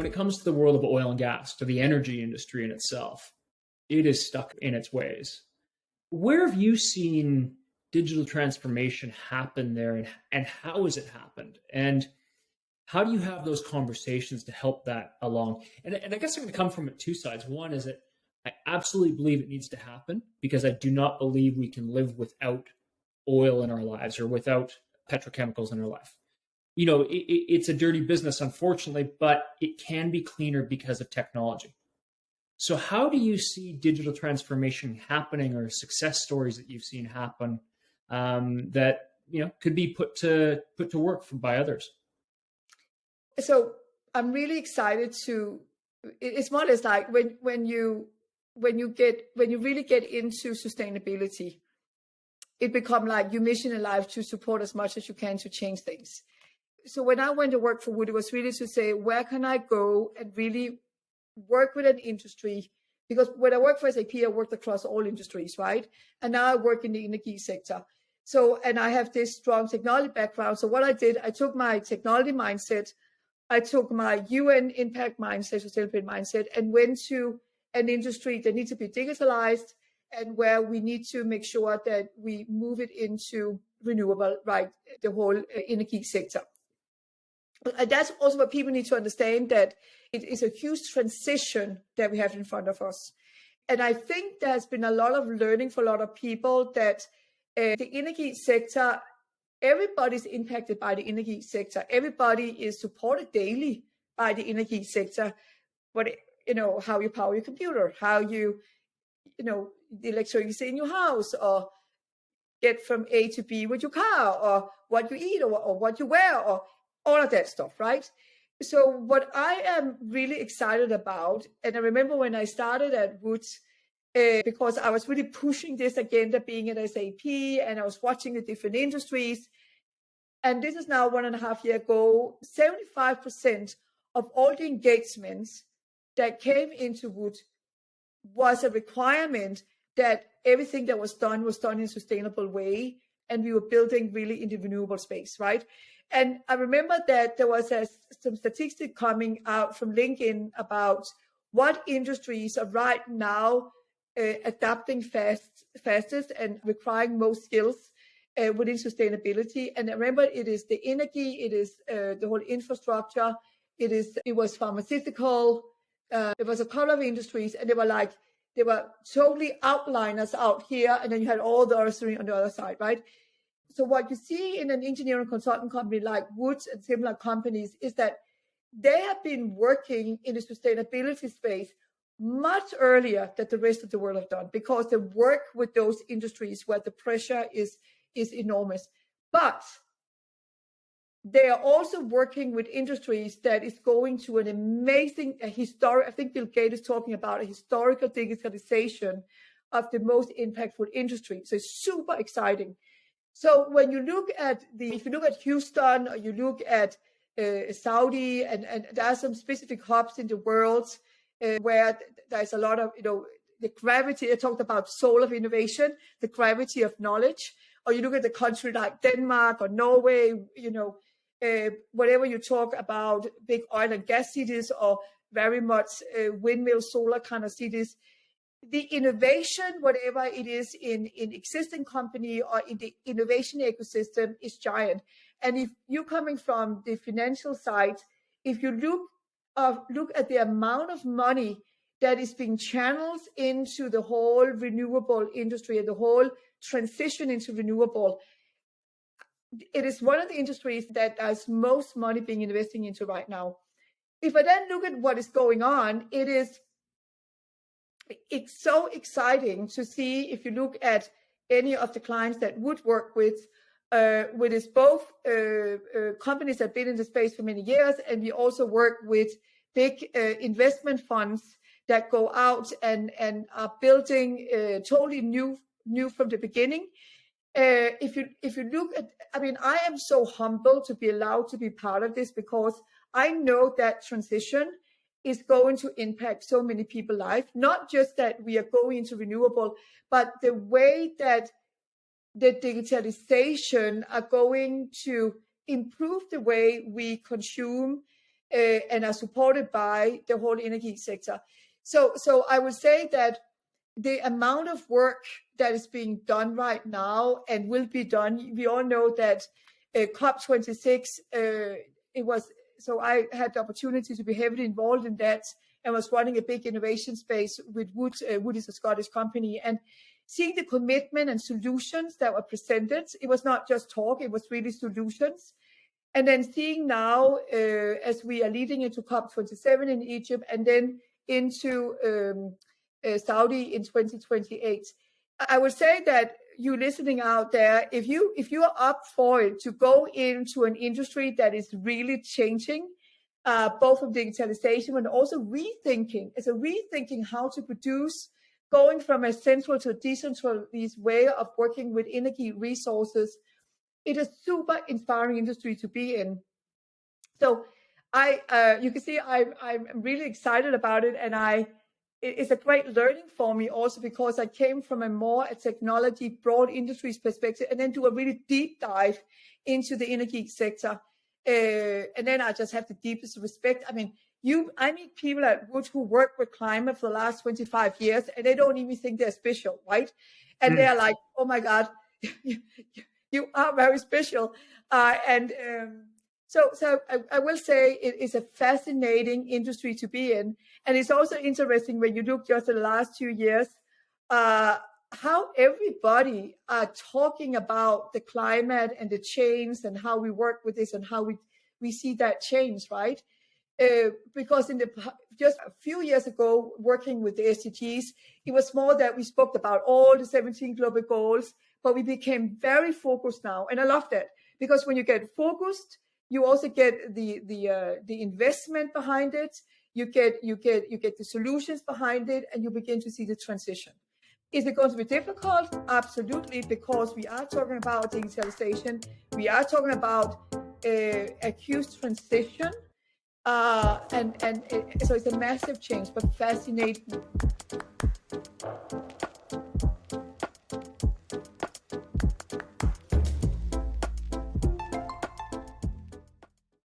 when it comes to the world of oil and gas, to the energy industry in itself, it is stuck in its ways. Where have you seen digital transformation happen there, and how has it happened? And how do you have those conversations to help that along? And I guess I'm going to come from it two sides. One is that I absolutely believe it needs to happen because I do not believe we can live without oil in our lives or without petrochemicals in our life. You know, it's a dirty business, unfortunately, but it can be cleaner because of technology. So how do you see digital transformation happening, or success stories that you've seen happen that, you know, could be put to work by others? So I'm really excited to. It's more or less like when you really get into sustainability, it becomes like your mission in life to support as much as you can to change things. So when I went to work for Wood, it was really to say, where can I go and really work with an industry? Because when I worked for SAP, I worked across all industries, right? And now I work in the energy sector. So, and I have this strong technology background. So what I did, I took my technology mindset, I took my UN impact mindset, sustainability mindset, and went to an industry that needs to be digitalized and where we need to make sure that we move it into renewable, right? The whole energy sector. And that's also what people need to understand, that it is a huge transition that we have in front of us. And I think there's been a lot of learning for a lot of people that the energy sector, everybody's impacted by the energy sector. Everybody is supported daily by the energy sector. But, you know, how you power your computer, how you know, the electricity in your house, or get from A to B with your car, or what you eat, or what you wear, or all of that stuff, right? So what I am really excited about, and I remember when I started at Woods, because I was really pushing this agenda being at SAP, and I was watching the different industries. And this is now 1.5 years ago, 75% of all the engagements that came into Wood was a requirement that everything that was done in a sustainable way. And we were building really in the renewable space, right? And I remember that there was some statistic coming out from LinkedIn about what industries are right now adapting fastest and requiring most skills within sustainability. And I remember it is the energy, it is the whole infrastructure, it was pharmaceutical, there was a couple of industries, and they were totally outliners out here, and then you had all the others on the other side, right? So what you see in an engineering consultant company like Woods and similar companies is that they have been working in the sustainability space much earlier than the rest of the world have done, because they work with those industries where the pressure is enormous. But they are also working with industries that is going to an amazing historic, I think Bill Gates is talking about a historical digitalization of the most impactful industry. So it's super exciting. So when you look at if you look at Houston, or you look at Saudi, and there are some specific hubs in the world where there's a lot of, you know, the gravity, I talked about soul of innovation, the gravity of knowledge. Or you look at the country like Denmark or Norway, you know, whatever you talk about, big oil and gas cities, or very much windmill solar kind of cities. The innovation, whatever it is in existing company or in the innovation ecosystem, is giant. And if you're coming from the financial side, if you look at the amount of money that is being channeled into the whole renewable industry and the whole transition into renewable, it is one of the industries that has most money being investing into right now. If I then look at what is going on, it's so exciting to see. If you look at any of the clients that Wood work with is both companies that have been in the space for many years, and we also work with big investment funds that go out and are building totally new from the beginning. If you look at, I mean, I am so humbled to be allowed to be part of this, because I know that transition is going to impact so many people's life. Not just that we are going into renewable, but the way that the digitalization are going to improve the way we consume and are supported by the whole energy sector. So I would say that the amount of work that is being done right now and will be done, we all know that COP26, so I had the opportunity to be heavily involved in that and was running a big innovation space with Wood. Wood is a Scottish company, and seeing the commitment and solutions that were presented, it was not just talk, it was really solutions. And then seeing now, as we are leading into COP27 in Egypt and then into Saudi in 2028, I would say that you listening out there, if you are up for it to go into an industry that is really changing, both from digitalization and also rethinking how to produce, going from a central to a decentralized way of working with energy resources. It is super inspiring industry to be in. So you can see I'm really excited about it, and it's a great learning for me also because I came from a technology broad industries perspective and then do a really deep dive into the energy sector. And then I just have the deepest respect. I mean, I meet people at Wood who work with climate for the last 25 years and they don't even think they're special, right? And they're like, oh my God, you are very special. So I will say it is a fascinating industry to be in. And it's also interesting when you look just at the last 2 years, how everybody are talking about the climate and the change and how we work with this and how we see that change, right? Because just a few years ago, working with the SDGs, it was more that we spoke about all the 17 global goals, but we became very focused now. And I love that because when you get focused, you also get the investment behind it. You get the solutions behind it, and you begin to see the transition. Is it going to be difficult? Absolutely, because we are talking about digitalization. We are talking about a huge transition, so it's a massive change, but fascinating.